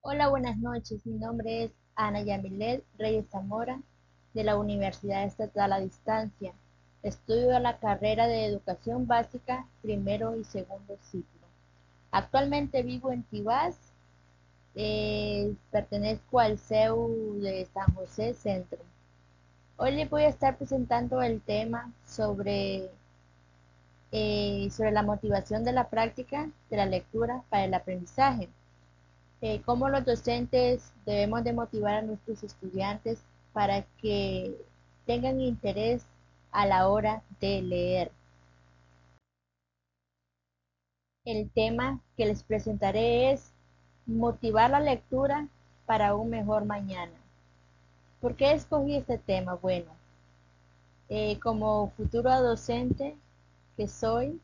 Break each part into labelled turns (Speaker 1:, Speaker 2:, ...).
Speaker 1: Hola, buenas noches. Mi nombre es Ana Yamilet Reyes Zamora, de la Universidad Estatal a Distancia. Estudio la carrera de Educación Básica, primero y segundo ciclo. Actualmente vivo en Tibás, pertenezco al CEU de San José Centro. Hoy les voy a estar presentando el tema sobre la motivación de la práctica de la lectura para el aprendizaje. Cómo los docentes debemos de motivar a nuestros estudiantes para que tengan interés a la hora de leer. El tema que les presentaré es motivar la lectura para un mejor mañana. ¿Por qué escogí este tema? Bueno, como futuro docente que soy,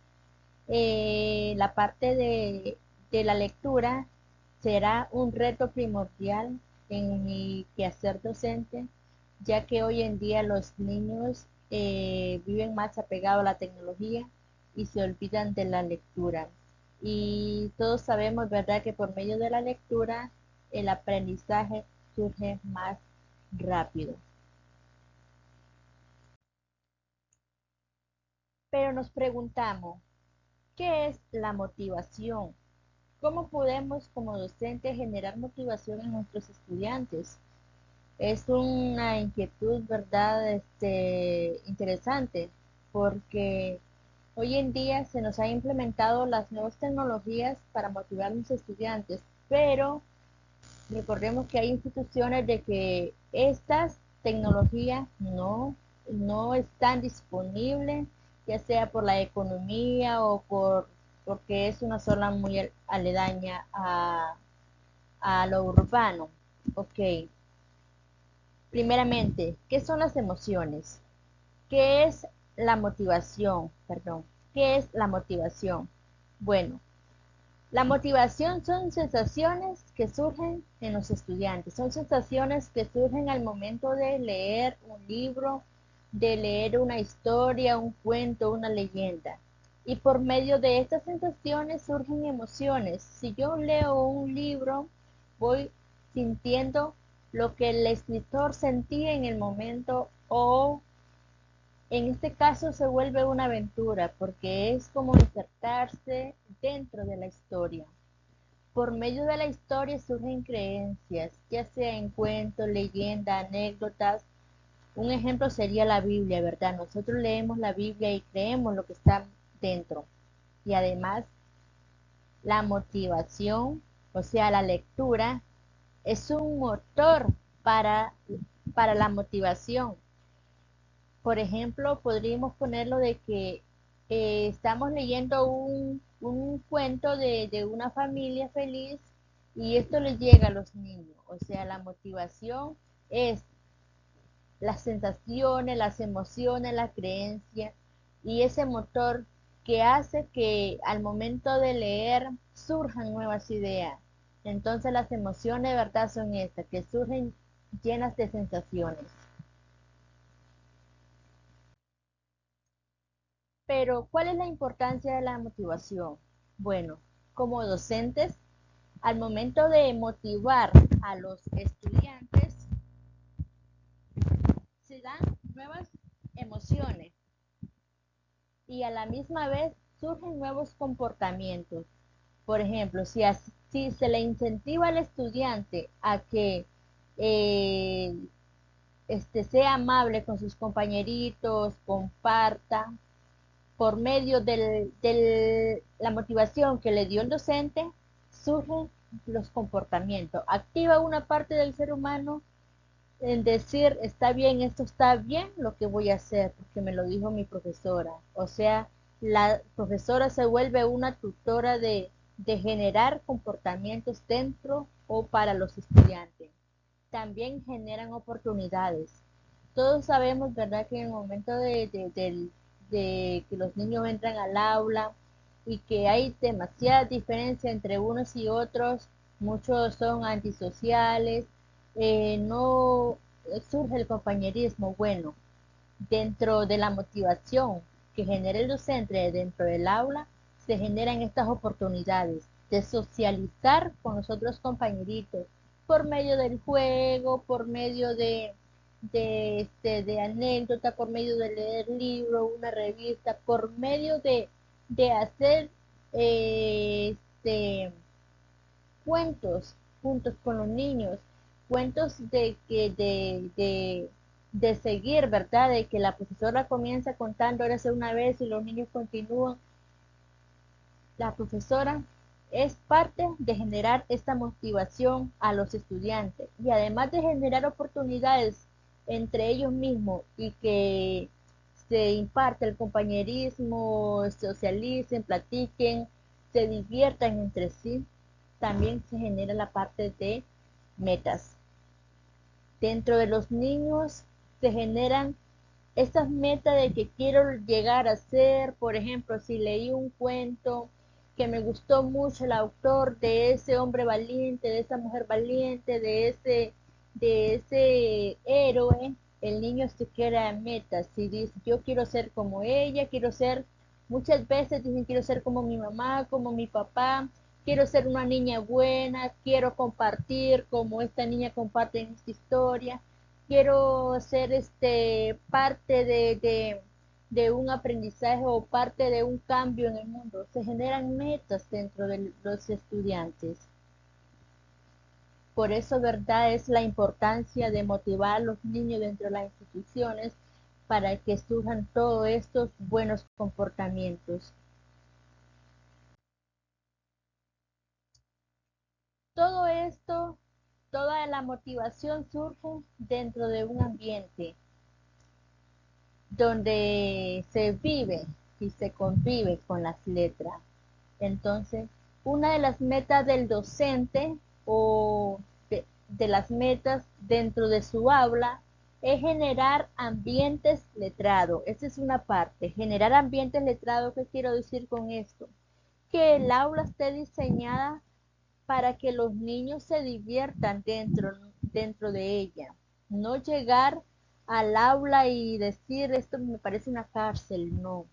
Speaker 1: la parte de la lectura será un reto primordial en mi quehacer docente, ya que hoy en día los niños viven más apegados a la tecnología y se olvidan de la lectura. Y todos sabemos, ¿verdad?, que por medio de la lectura el aprendizaje surge más rápido. Pero nos preguntamos, ¿qué es la motivación? ¿Cómo podemos como docentes generar motivación en nuestros estudiantes? Es una inquietud, ¿verdad? Interesante, porque hoy en día se nos ha implementado las nuevas tecnologías para motivar a los estudiantes, pero recordemos que hay instituciones de que estas tecnologías no están disponibles, ya sea por la economía o porque es una zona muy aledaña a lo urbano. Ok, primeramente, ¿qué son las emociones? ¿Qué es la motivación? Perdón, ¿qué es la motivación? Bueno, la motivación son sensaciones que surgen en los estudiantes, son sensaciones que surgen al momento de leer un libro, de leer una historia, un cuento, una leyenda. Y por medio de estas sensaciones surgen emociones. Si yo leo un libro, voy sintiendo lo que el escritor sentía en el momento, o en este caso se vuelve una aventura porque es como insertarse dentro de la historia. Por medio de la historia surgen creencias, ya sea en cuentos, leyendas, anécdotas. Un ejemplo sería la Biblia, ¿verdad? Nosotros leemos la Biblia y creemos lo que está dentro. Y además, la motivación, o sea, la lectura, es un motor para, para la motivación. Por ejemplo, podríamos ponerlo de que estamos leyendo un cuento de una familia feliz y esto les llega a los niños. O sea, la motivación es las sensaciones, las emociones, la creencia y ese motor que hace que al momento de leer surjan nuevas ideas. Entonces las emociones de verdad son estas, que surgen llenas de sensaciones. Pero, ¿cuál es la importancia de la motivación? Bueno, como docentes, al momento de motivar a los estudiantes, se dan nuevas emociones y a la misma vez surgen nuevos comportamientos. Por ejemplo, si se le incentiva al estudiante a que eh, sea amable con sus compañeritos, comparta, por medio de la motivación que le dio el docente, surgen los comportamientos. Activa una parte del ser humano en decir, está bien, esto está bien, lo que voy a hacer, porque me lo dijo mi profesora. O sea, la profesora se vuelve una tutora de generar comportamientos dentro o para los estudiantes. También generan oportunidades. Todos sabemos, ¿verdad?, que en el momento de que los niños entran al aula y que hay demasiada diferencia entre unos y otros, muchos son antisociales, no surge el compañerismo. Bueno, dentro de la motivación que genera el docente dentro del aula, se generan estas oportunidades. de socializar con los otros compañeritos, por medio del juego, por medio de anécdota, por medio de leer libros, una revista, por medio de hacer cuentos juntos con los niños, cuentos de seguir, ¿verdad? De que la profesora comienza contando ahora una vez y los niños continúan. La profesora es parte de generar esta motivación a los estudiantes y además de generar oportunidades entre ellos mismos y que se imparte el compañerismo, socialicen, platiquen, se diviertan entre sí, también se genera la parte de metas. Dentro de los niños se generan estas metas de que quiero llegar a ser, por ejemplo, si leí un cuento que me gustó mucho el autor de ese hombre valiente, de esa mujer valiente, de ese héroe, el niño se crea metas y dice, yo quiero ser como ella, quiero ser, muchas veces dicen, quiero ser como mi mamá, como mi papá, quiero ser una niña buena, quiero compartir como esta niña comparte en esta historia, quiero ser parte de un aprendizaje o parte de un cambio en el mundo. Se generan metas dentro de los estudiantes. Por eso, verdad, es la importancia de motivar a los niños dentro de las instituciones para que surjan todos estos buenos comportamientos. Todo esto, toda la motivación surge dentro de un ambiente donde se vive y se convive con las letras. Entonces, una de las metas del docente o de las metas dentro de su aula es generar ambientes letrados. Esa es una parte. Generar ambientes letrados, ¿qué quiero decir con esto? Que el aula esté diseñada para que los niños se diviertan dentro de ella. No llegar al aula y decir esto me parece una cárcel, no.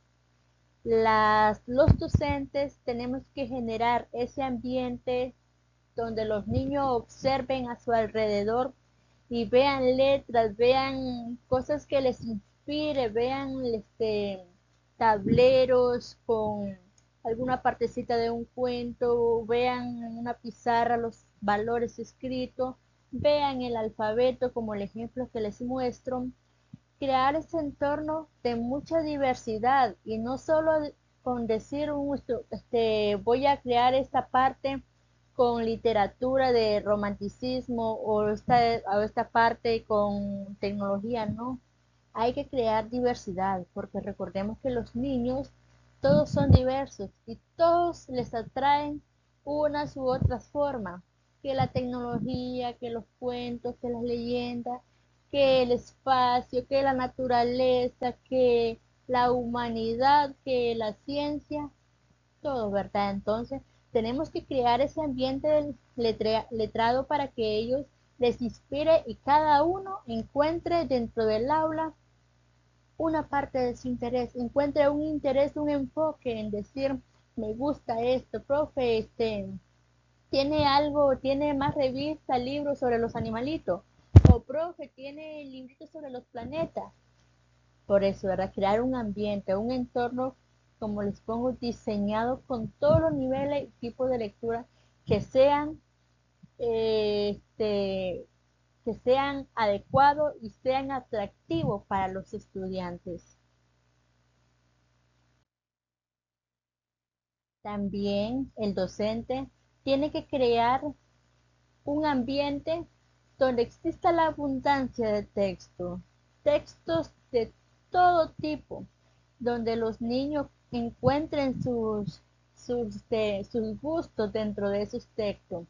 Speaker 1: Los docentes tenemos que generar ese ambiente donde los niños observen a su alrededor y vean letras, vean cosas que les inspire, vean tableros con alguna partecita de un cuento, vean en una pizarra los valores escritos, vean el alfabeto como el ejemplo que les muestro, crear ese entorno de mucha diversidad y no solo con decir voy a crear esta parte con literatura de romanticismo o esta parte con tecnología, no. Hay que crear diversidad porque recordemos que los niños todos son diversos y todos les atraen unas u otras formas, que la tecnología, que los cuentos, que las leyendas, que el espacio, que la naturaleza, que la humanidad, que la ciencia, todo, ¿verdad? Entonces, tenemos que crear ese ambiente del letrado para que ellos les inspire y cada uno encuentre dentro del aula una parte de su interés, encuentre un interés, un enfoque en decir, me gusta esto, profe, tiene algo, tiene más revistas, libros sobre los animalitos, o profe, tiene libritos sobre los planetas. Por eso, ¿verdad? Crear un ambiente, un entorno, como les pongo, diseñado con todos los niveles y tipos de lectura que sean, eh, este, que sean adecuados y sean atractivos para los estudiantes. También el docente tiene que crear un ambiente donde exista la abundancia de texto, textos de todo tipo, donde los niños encuentren sus gustos dentro de esos textos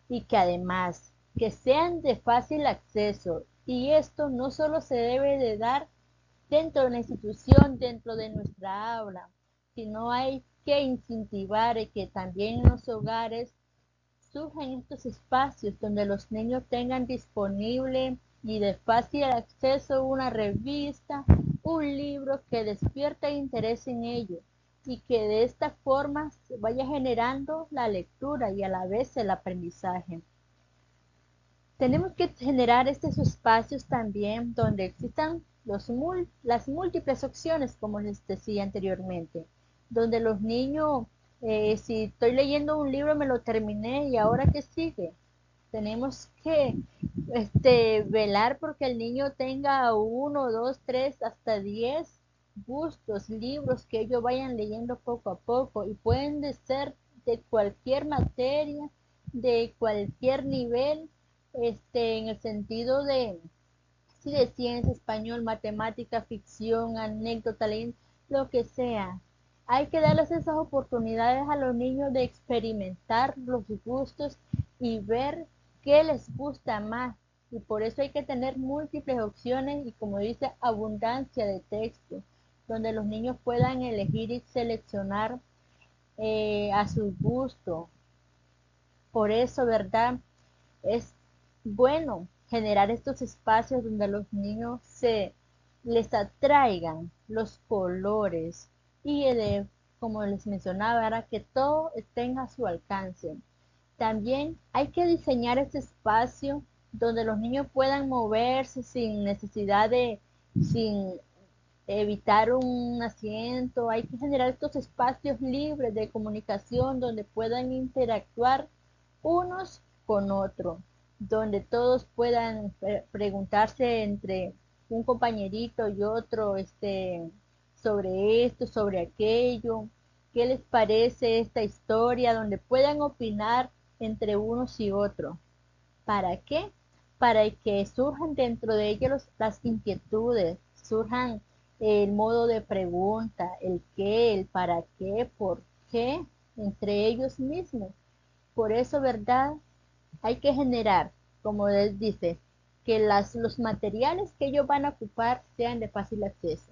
Speaker 1: y que además que sean de fácil acceso. Y esto no solo se debe de dar dentro de la institución, dentro de nuestra aula, sino hay que incentivar que también en los hogares surjan estos espacios donde los niños tengan disponible y de fácil acceso una revista, un libro que despierte interés en ellos, y que de esta forma se vaya generando la lectura y a la vez el aprendizaje. Tenemos que generar estos espacios también donde existan las múltiples opciones, como les decía anteriormente, donde los niños, si estoy leyendo un libro, me lo terminé y ahora qué sigue. Tenemos que velar porque el niño tenga uno, dos, tres, hasta 10 gustos, libros que ellos vayan leyendo poco a poco y pueden ser de cualquier materia, de cualquier nivel, en el sentido de, sí, de ciencia, español, matemática, ficción, anécdota, lo que sea. Hay que darles esas oportunidades a los niños de experimentar los gustos y ver qué les gusta más. Y por eso hay que tener múltiples opciones y, como dice, abundancia de texto, donde los niños puedan elegir y seleccionar a su gusto. Por eso, ¿verdad? Es bueno generar estos espacios donde los niños se les atraigan los colores y como les mencionaba, era que todo tenga a su alcance. También hay que diseñar este espacio donde los niños puedan moverse sin necesidad sin evitar un asiento. Hay que generar estos espacios libres de comunicación donde puedan interactuar unos con otros, donde todos puedan preguntarse entre un compañerito y otro, sobre esto, sobre aquello, qué les parece esta historia, donde puedan opinar entre unos y otros. ¿Para qué? Para que surjan dentro de ellos las inquietudes, surjan el modo de pregunta, el qué, el para qué, por qué, entre ellos mismos. Por eso, ¿verdad? Hay que generar, como él dice, que los materiales que ellos van a ocupar sean de fácil acceso,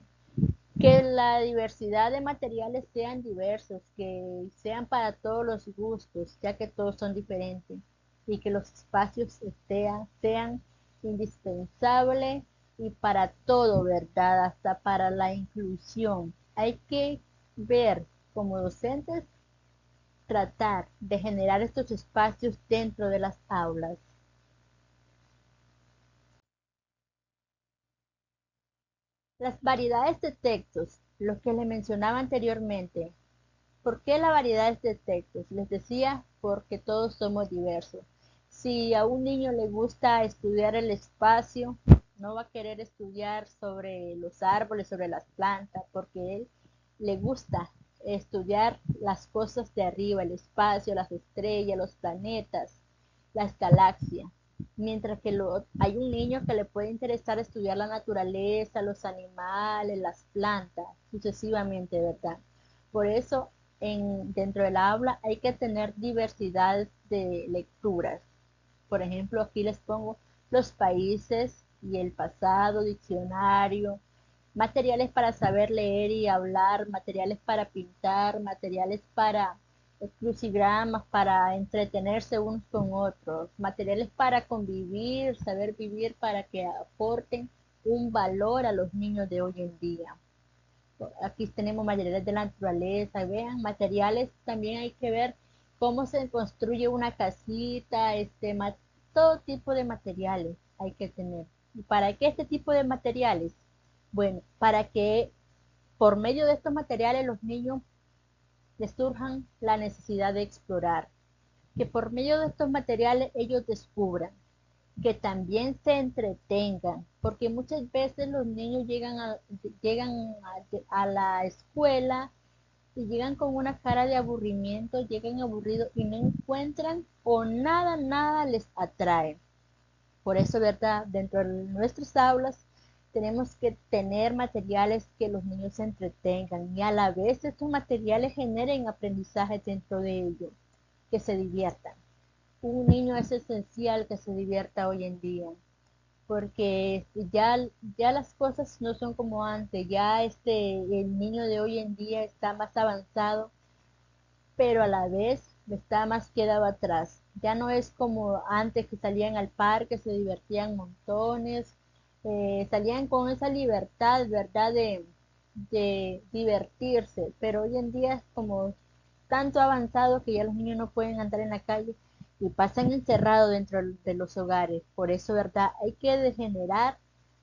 Speaker 1: que la diversidad de materiales sean diversos, que sean para todos los gustos, ya que todos son diferentes, y que los espacios sean indispensables y para todo, ¿verdad? Hasta para la inclusión. Hay que ver como docentes, tratar de generar estos espacios dentro de las aulas. Las variedades de textos, lo que les mencionaba anteriormente. ¿Por qué la variedad de textos? Les decía, porque todos somos diversos. Si a un niño le gusta estudiar el espacio, no va a querer estudiar sobre los árboles, sobre las plantas, porque él le gusta estudiar las cosas de arriba, el espacio, las estrellas, los planetas, las galaxias. Mientras que hay un niño que le puede interesar estudiar la naturaleza, los animales, las plantas, sucesivamente, ¿verdad? Por eso dentro del aula hay que tener diversidad de lecturas. Por ejemplo, aquí les pongo los países y el pasado, diccionario, materiales para saber leer y hablar, materiales para pintar, materiales para crucigramas, para entretenerse unos con otros, materiales para convivir, saber vivir, para que aporten un valor a los niños de hoy en día. Aquí tenemos materiales de la naturaleza, vean, materiales también hay que ver cómo se construye una casita, todo tipo de materiales hay que tener. ¿Y para qué este tipo de materiales? Bueno, para que por medio de estos materiales los niños les surjan la necesidad de explorar, que por medio de estos materiales ellos descubran, que también se entretengan, porque muchas veces los niños llegan a la escuela y llegan con una cara de aburrimiento, llegan aburridos y no encuentran o nada les atrae. Por eso, ¿verdad? Dentro de nuestras aulas tenemos que tener materiales que los niños se entretengan y a la vez estos materiales generen aprendizaje dentro de ellos, que se diviertan. Un niño es esencial que se divierta hoy en día, porque ya las cosas no son como antes, ya el niño de hoy en día está más avanzado, pero a la vez está más quedado atrás. Ya no es como antes que salían al parque, se divertían montones, salían con esa libertad, ¿verdad? de divertirse, pero hoy en día es como tanto avanzado que ya los niños no pueden andar en la calle y pasan encerrados dentro de los hogares. Por eso, ¿verdad? Hay que generar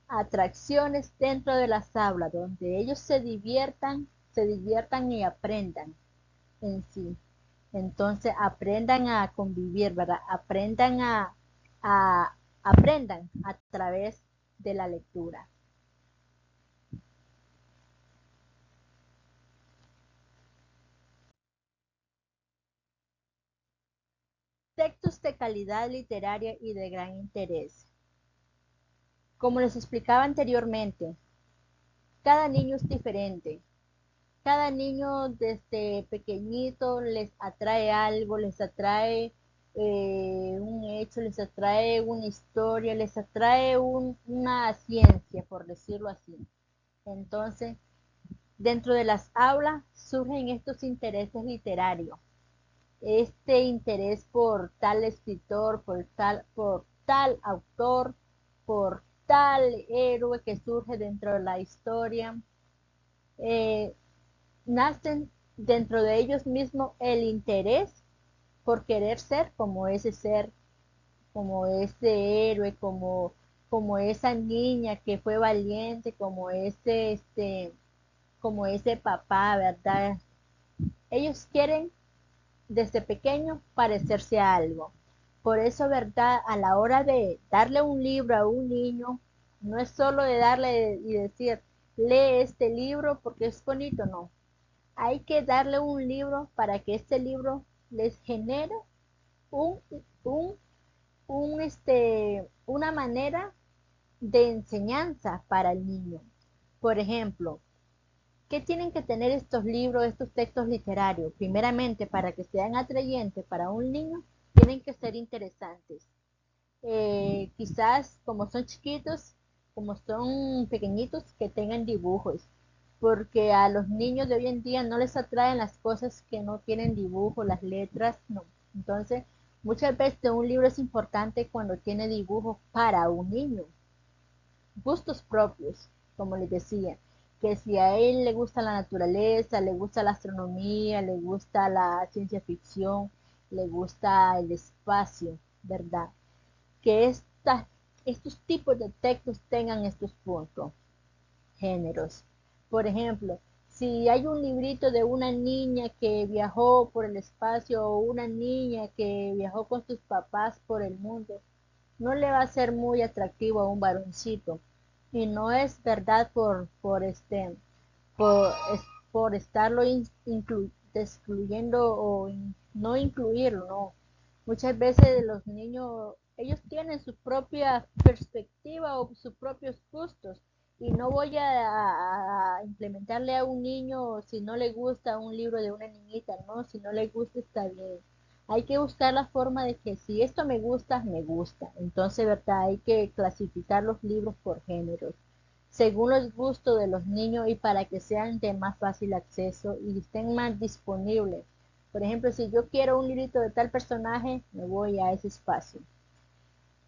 Speaker 1: atracciones dentro de las aulas donde ellos se diviertan y aprendan en sí. Entonces aprendan a convivir, ¿verdad? A- aprendan a través de la lectura. Textos de calidad literaria y de gran interés. Como les explicaba anteriormente, cada niño es diferente. Cada niño desde pequeñito les atrae algo, les atrae un hecho, les atrae una historia, les atrae una ciencia, por decirlo así. Entonces, dentro de las aulas surgen estos intereses literarios, este interés por tal escritor, por tal autor, por tal héroe que surge dentro de la historia. Eh, Nacen dentro de ellos mismos el interés por querer ser, como ese héroe, como esa niña que fue valiente, como ese papá, ¿verdad? Ellos quieren desde pequeño parecerse a algo. Por eso, ¿verdad? A la hora de darle un libro a un niño, no es solo de darle y decir, lee este libro porque es bonito, no. Hay que darle un libro para que este libro les genere un, un, una manera de enseñanza para el niño. Por ejemplo, ¿qué tienen que tener estos libros, estos textos literarios? Primeramente, para que sean atrayentes para un niño, tienen que ser interesantes. Quizás como son chiquitos, como son pequeñitos, que tengan dibujos, porque a los niños de hoy en día no les atraen las cosas que no tienen dibujo, las letras, no. Entonces, muchas veces un libro es importante cuando tiene dibujos para un niño, gustos propios, como les decía, que si a él le gusta la naturaleza, le gusta la astronomía, le gusta la ciencia ficción, le gusta el espacio, ¿verdad? Que estos tipos de textos tengan estos puntos, géneros. Por ejemplo, si hay un librito de una niña que viajó por el espacio o una niña que viajó con sus papás por el mundo, no le va a ser muy atractivo a un varoncito. Y no es verdad por, por estarlo excluyendo o no incluirlo, no. Muchas veces los niños, ellos tienen su propia perspectiva o sus propios gustos y no voy a implementarle a un niño si no le gusta un libro de una niñita, no, si no le gusta está bien. Hay que buscar la forma de que si esto me gusta, me gusta. Entonces, ¿verdad? Hay que clasificar los libros por géneros según los gustos de los niños y para que sean de más fácil acceso y estén más disponibles. Por ejemplo, si yo quiero un librito de tal personaje, me voy a ese espacio.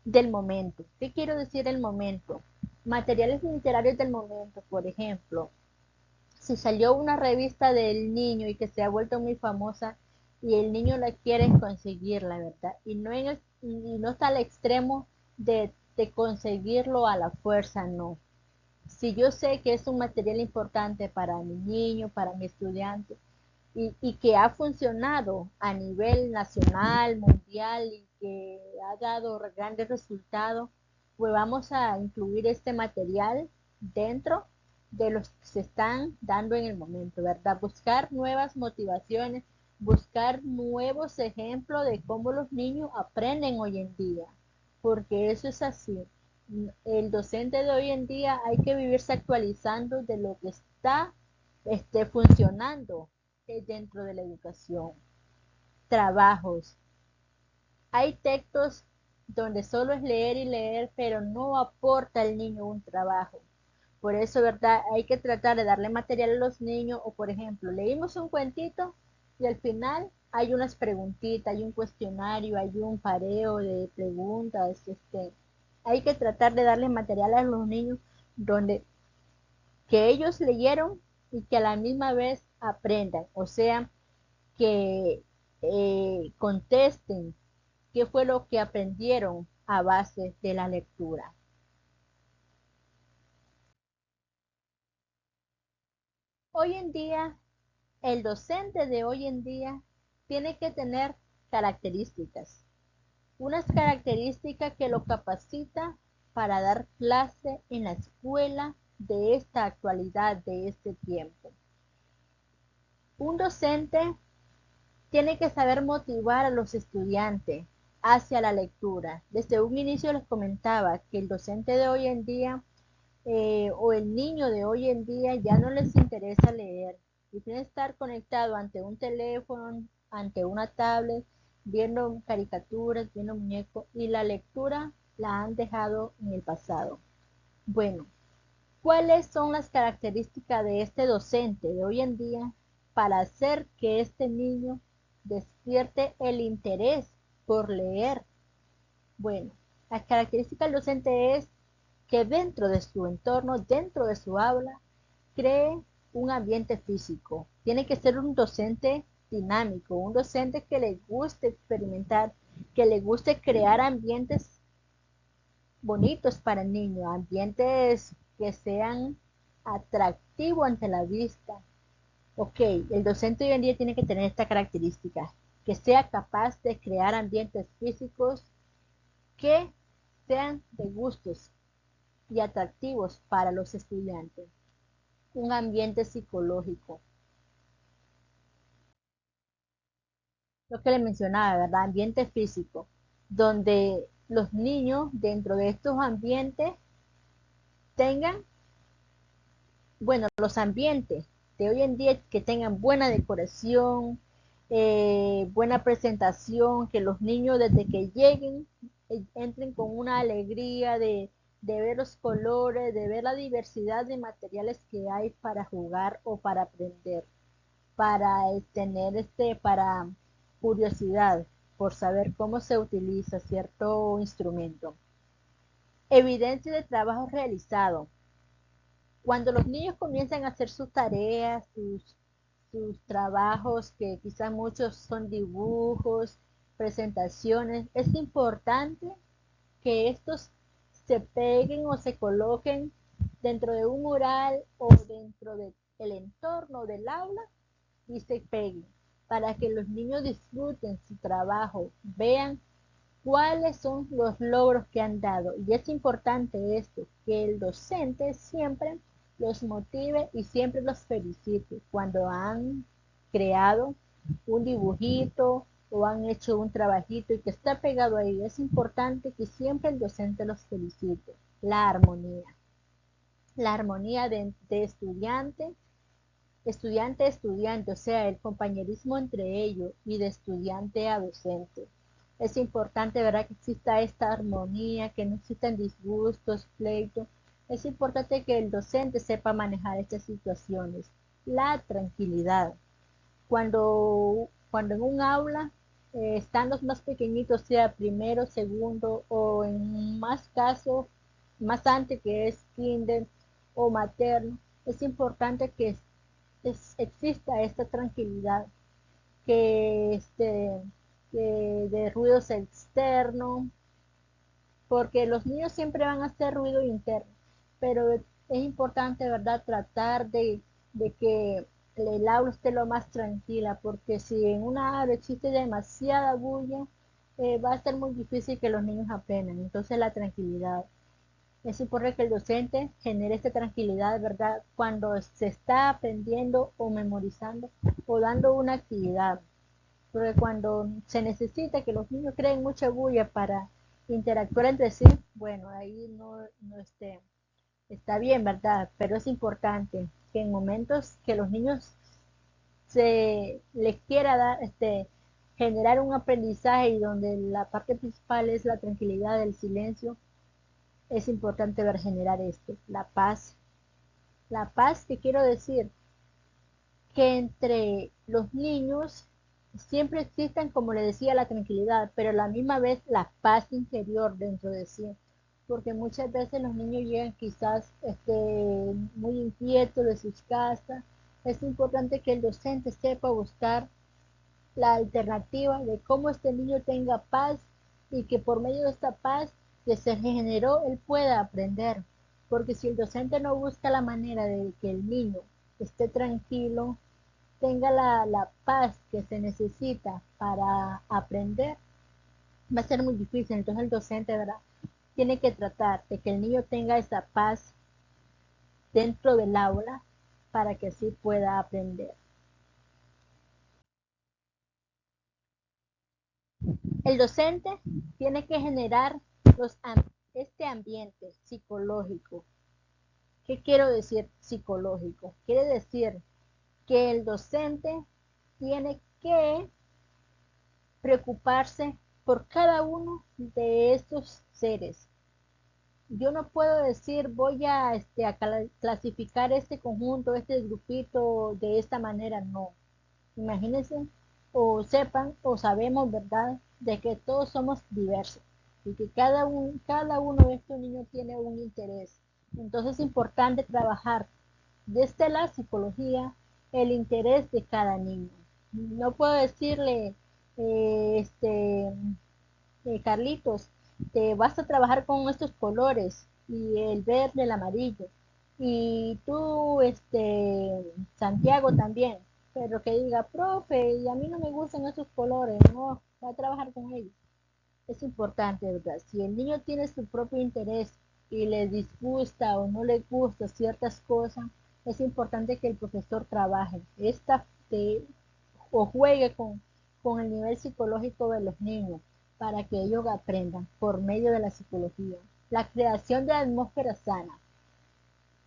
Speaker 1: Del momento. ¿Qué quiero decir del momento? Materiales literarios del momento, por ejemplo. Si salió una revista del niño y que se ha vuelto muy famosa y el niño la quiere conseguir, la verdad. Y no está al extremo de conseguirlo a la fuerza, no. Si yo sé que es un material importante para mi niño, para mi estudiante, y que ha funcionado a nivel nacional, mundial y que ha dado grandes resultados, pues vamos a incluir este material dentro de los que se están dando en el momento, ¿verdad? Buscar nuevas motivaciones, buscar nuevos ejemplos de cómo los niños aprenden hoy en día, porque eso es así. El docente de hoy en día hay que vivirse actualizando de lo que está funcionando dentro de la educación. Trabajos. Hay textos donde solo es leer y leer, pero no aporta al niño un trabajo. Por eso, ¿verdad? Hay que tratar de darle material a los niños o, por ejemplo, leímos un cuentito y al final hay unas preguntitas, hay un cuestionario, hay un pareo de preguntas. Hay que tratar de darle material a los niños donde que ellos leyeron y que a la misma vez aprendan, o sea, que contesten qué fue lo que aprendieron a base de la lectura. Hoy en día, el docente de hoy en día tiene que tener características, unas características que lo capacita para dar clase en la escuela de esta actualidad, de este tiempo. Un docente tiene que saber motivar a los estudiantes hacia la lectura. Desde un inicio les comentaba que el docente de hoy en día o el niño de hoy en día ya no les interesa leer y tiene que estar conectado ante un teléfono, ante una tablet, viendo caricaturas, viendo muñecos y la lectura la han dejado en el pasado. Bueno, ¿cuáles son las características de este docente de hoy en día para hacer que este niño despierte el interés por leer? Bueno, las características del docente es que dentro de su entorno, dentro de su aula, cree un ambiente físico. Tiene que ser un docente dinámico, un docente que le guste experimentar, que le guste crear ambientes bonitos para el niño, ambientes que sean atractivos ante la vista. Ok, el docente hoy en día tiene que tener esta característica, que sea capaz de crear ambientes físicos que sean de gustos y atractivos para los estudiantes. Un ambiente psicológico. Lo que le mencionaba, ¿verdad? Ambiente físico, donde los niños dentro de estos ambientes tengan, bueno, los ambientes de hoy en día que tengan buena decoración, buena presentación, que los niños desde que lleguen entren con una alegría de ver los colores, de ver la diversidad de materiales que hay para jugar o para aprender, para tener para curiosidad por saber cómo se utiliza cierto instrumento. Evidencia de trabajo realizado. Cuando los niños comienzan a hacer sus tareas, sus trabajos, que quizás muchos son dibujos, presentaciones, es importante que estos se peguen o se coloquen dentro de un mural o dentro del entorno del aula y se peguen para que los niños disfruten su trabajo, vean cuáles son los logros que han dado. Y es importante esto, que el docente siempre los motive y siempre los felicite cuando han creado un dibujito o han hecho un trabajito y que está pegado ahí. Es importante que siempre el docente los felicite. La armonía de estudiante, estudiante, o sea, el compañerismo entre ellos y de estudiante a docente. Es importante, ¿verdad?, que exista esta armonía, que no existan disgustos, pleitos. Es importante que el docente sepa manejar estas situaciones. La tranquilidad. Cuando en un aula están los más pequeñitos, sea primero, segundo o en más casos, más antes que es kinder o materno, es importante que exista esta tranquilidad, que, que de ruidos externos, porque los niños siempre van a hacer ruido interno, pero es importante, ¿verdad?, tratar de que el aula esté lo más tranquila, porque si en una aula existe demasiada bulla, va a ser muy difícil que los niños aprendan. Entonces la tranquilidad. Es importante que el docente genere esta tranquilidad, ¿verdad?, cuando se está aprendiendo o memorizando o dando una actividad. Porque cuando se necesita que los niños creen mucha bulla para interactuar entre sí, bueno, ahí no está bien, ¿verdad? Pero es importante que en momentos que los niños se les quiera dar, generar un aprendizaje y donde la parte principal es la tranquilidad, el silencio, es importante ver generar esto, la paz. La paz que quiero decir, que entre los niños siempre existan, como le decía, la tranquilidad, pero a la misma vez la paz interior dentro de sí. Porque muchas veces los niños llegan quizás muy inquietos de sus casas Es importante que el docente sepa buscar la alternativa de cómo este niño tenga paz y que por medio de esta paz que se generó él pueda aprender. Porque si el docente no busca la manera de que el niño esté tranquilo, tenga la paz que se necesita para aprender, va a ser muy difícil. Entonces el docente, ¿verdad?, tiene que tratar de que el niño tenga esa paz dentro del aula para que así pueda aprender. El docente tiene que generar los, este ambiente psicológico. ¿Qué quiero decir psicológico? Quiere decir que el docente tiene que preocuparse por cada uno de estos seres. Yo no puedo decir voy a clasificar este conjunto, este grupito de esta manera, no. Imagínense o sepan o sabemos, ¿verdad?, de que todos somos diversos y que cada uno de estos niños tiene un interés. Entonces es importante trabajar desde la psicología el interés de cada niño. No puedo decirle, eh, este, Carlitos, te vas a trabajar con estos colores y el verde, el amarillo. Y tú, Santiago también, pero que diga, profe, y a mí no me gustan esos colores, no, va a trabajar con ellos. Es importante, ¿verdad? Si el niño tiene su propio interés y le disgusta o no le gusta ciertas cosas, es importante que el profesor trabaje de, o juegue con el nivel psicológico de los niños para que ellos aprendan por medio de la psicología. La creación de atmósfera sana,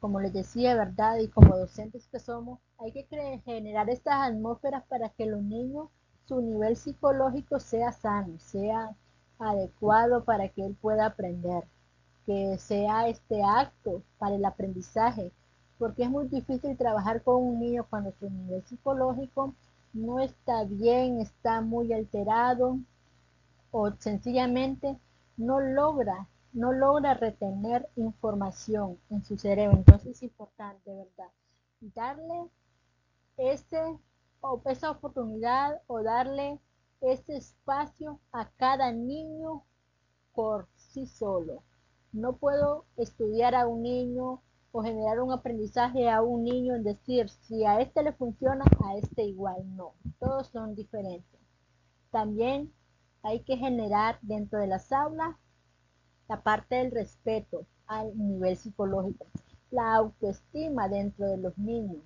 Speaker 1: como les decía, ¿verdad? Y como docentes que somos, hay que generar estas atmósferas para que los niños, su nivel psicológico sea sano, sea adecuado para que él pueda aprender, que sea este acto para el aprendizaje, porque es muy difícil trabajar con un niño cuando su nivel psicológico no está bien, está muy alterado o sencillamente no logra, no logra retener información en su cerebro. Entonces es importante, ¿verdad?, darle ese, esa oportunidad o darle ese espacio a cada niño por sí solo. No puedo estudiar a un niño o generar un aprendizaje a un niño en decir, si a este le funciona, a este igual. No, todos son diferentes. También hay que generar dentro de las aulas la parte del respeto al nivel psicológico, la autoestima dentro de los niños.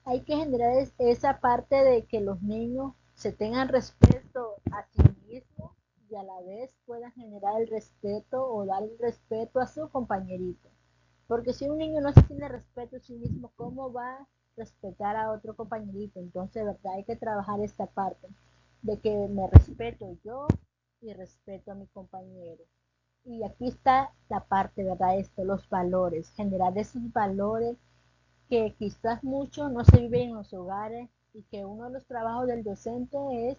Speaker 1: Hay que generar esa parte de que los niños se tengan respeto a sí mismos y a la vez puedan generar el respeto o dar el respeto a su compañerito. Porque si un niño no se tiene respeto a sí mismo, ¿cómo va a respetar a otro compañerito? Entonces, ¿verdad? Hay que trabajar esta parte de que me respeto yo y respeto a mi compañero. Y aquí está la parte, ¿verdad? Los valores, generar esos valores que quizás mucho no se vive en los hogares y que uno de los trabajos del docente es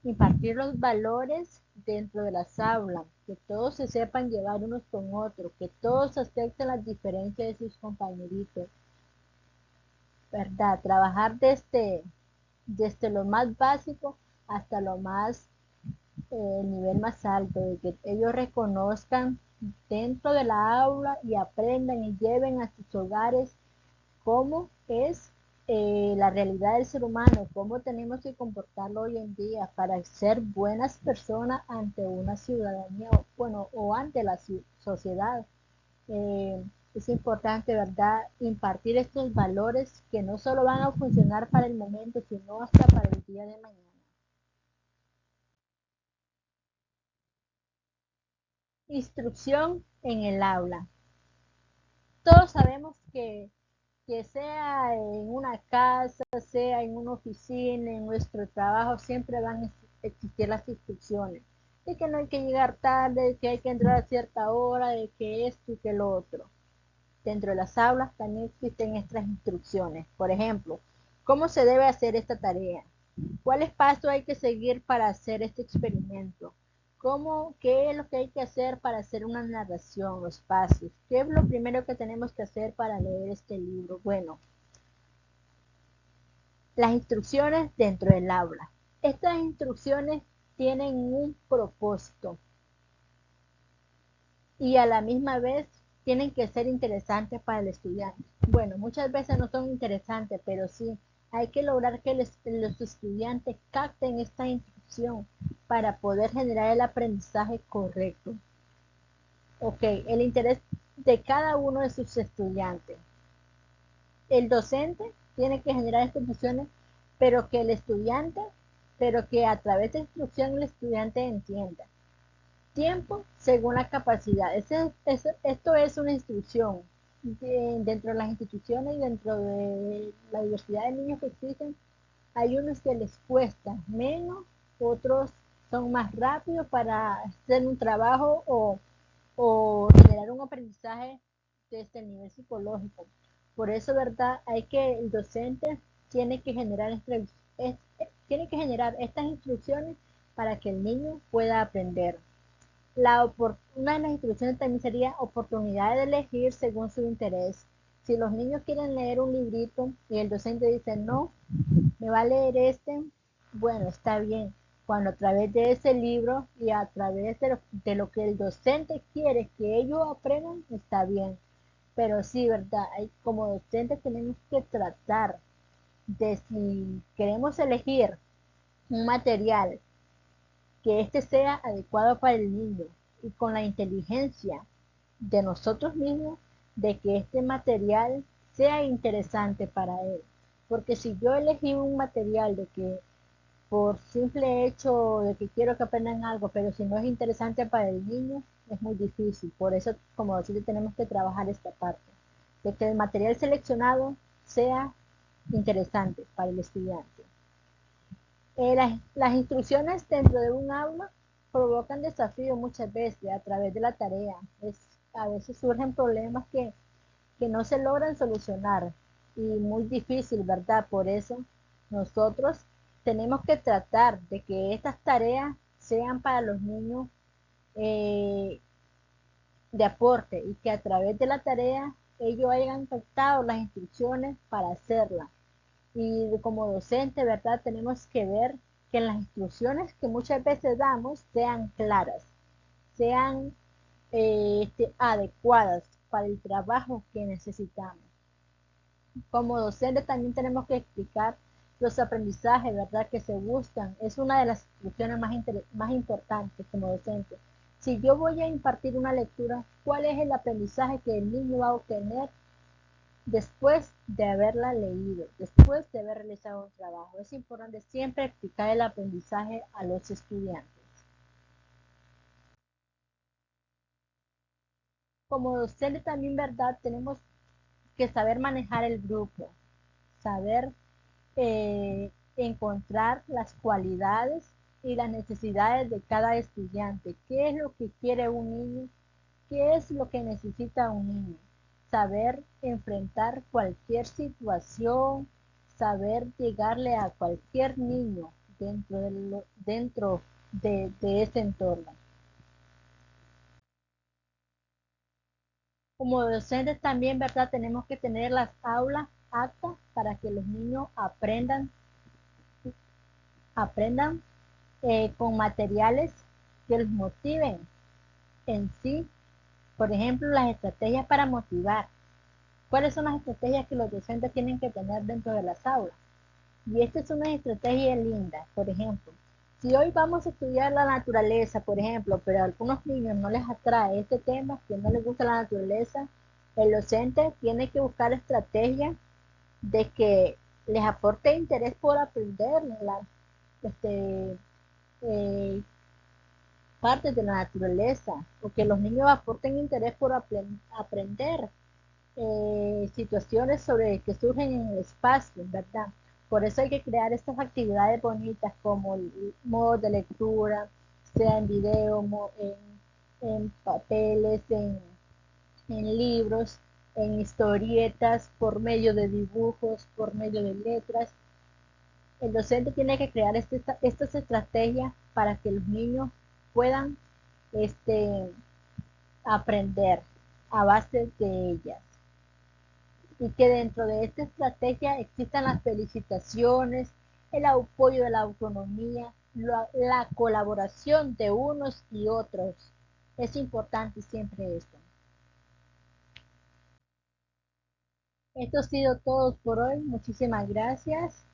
Speaker 1: impartir los valores dentro de las aulas, que todos se sepan llevar unos con otros, que todos acepten las diferencias de sus compañeritos, ¿verdad? Trabajar desde lo más básico hasta lo más, el nivel más alto, de que ellos reconozcan dentro de la aula y aprendan y lleven a sus hogares cómo es la realidad del ser humano, cómo tenemos que comportarlo hoy en día para ser buenas personas ante una ciudadanía, bueno, o ante la sociedad. Es importante, ¿verdad?, impartir estos valores que no solo van a funcionar para el momento, sino hasta para el día de mañana. Instrucción en el aula. Todos sabemos que sea en una casa, sea en una oficina, en nuestro trabajo, siempre van a existir las instrucciones. De que no hay que llegar tarde, de que hay que entrar a cierta hora, de que esto y que lo otro. Dentro de las aulas también existen estas instrucciones. Por ejemplo, ¿cómo se debe hacer esta tarea? ¿Cuáles pasos hay que seguir para hacer este experimento? ¿Qué es lo que hay que hacer para hacer una narración, los pasos? ¿Qué es lo primero que tenemos que hacer para leer este libro? Bueno, Las instrucciones dentro del aula. Estas instrucciones tienen un propósito y a la misma vez tienen que ser interesantes para el estudiante. Bueno, muchas veces no son interesantes, pero sí hay que lograr que los estudiantes capten esta instrucción para poder generar el aprendizaje correcto. Ok, el interés de cada uno de sus estudiantes. El docente tiene que generar instrucciones, pero que el estudiante, pero que a través de instrucción el estudiante entienda. Tiempo según la capacidad. Esto es una instrucción. Dentro de las instituciones y dentro de la diversidad de niños que existen, hay unos que les cuesta menos, otros son más rápidos para hacer un trabajo o generar un aprendizaje desde el nivel psicológico. Por eso, ¿verdad? El docente tiene que tiene que generar estas instrucciones para que el niño pueda aprender. Una de las instrucciones también sería oportunidad de elegir según su interés. Si los niños quieren leer un librito y el docente dice, no, me va a leer este, bueno, está bien. Cuando a través de ese libro y a través de lo que el docente quiere que ellos aprendan, está bien. Pero sí, ¿verdad? Como docentes tenemos que tratar de si queremos elegir un material que este sea adecuado para el niño y con la inteligencia de nosotros mismos de que este material sea interesante para él. Porque si yo elegí un material de que por simple hecho de que quiero que aprendan algo, pero si no es interesante para el niño, es muy difícil. Por eso, como decirle, tenemos que trabajar esta parte, de que el material seleccionado sea interesante para el estudiante. Las instrucciones dentro de un aula provocan desafíos muchas veces a través de la tarea. A veces surgen problemas que no se logran solucionar y muy difícil, ¿verdad? Por eso nosotros tenemos que tratar de que estas tareas sean para los niños eh, de aporte y que a través de la tarea ellos hayan captado las instrucciones para hacerla. Y como docente, ¿verdad? Tenemos que ver que las instrucciones que muchas veces damos sean claras, sean adecuadas para el trabajo que necesitamos. Como docente también tenemos que explicar los aprendizajes, ¿verdad? Que se buscan. Es una de las instrucciones más importantes como docente. Si yo voy a impartir una lectura, ¿cuál es el aprendizaje que el niño va a obtener después de haberla leído, después de haber realizado un trabajo? Es importante siempre explicar el aprendizaje a los estudiantes. Como docente también, ¿verdad? Tenemos que saber manejar el grupo, saber encontrar las cualidades y las necesidades de cada estudiante. ¿Qué es lo que quiere un niño? ¿Qué es lo que necesita un niño? Saber enfrentar cualquier situación, saber llegarle a cualquier niño dentro de ese entorno. Como docentes también, ¿verdad? Tenemos que tener las aulas aptas para que los niños aprendan con materiales que los motiven en sí. Por ejemplo, las estrategias para motivar. ¿Cuáles son las estrategias que los docentes tienen que tener dentro de las aulas? Y esta es una estrategia linda. Por ejemplo, si hoy vamos a estudiar la naturaleza, por ejemplo, pero a algunos niños no les atrae este tema, que no les gusta la naturaleza, el docente tiene que buscar estrategias de que les aporte interés por aprender este, eh, partes de la naturaleza, o que los niños aporten interés por aprender situaciones sobre que surgen en el espacio, ¿verdad? Por eso hay que crear estas actividades bonitas como el modo de lectura, sea en video, en papeles, en libros, en historietas, por medio de dibujos, por medio de letras. El docente tiene que crear estas estrategias para que los niños puedan este, aprender a base de ellas. y que dentro de esta estrategia existan las felicitaciones, el apoyo de la autonomía, la colaboración de unos y otros. Es importante siempre esto. Esto ha sido todo por hoy. Muchísimas gracias.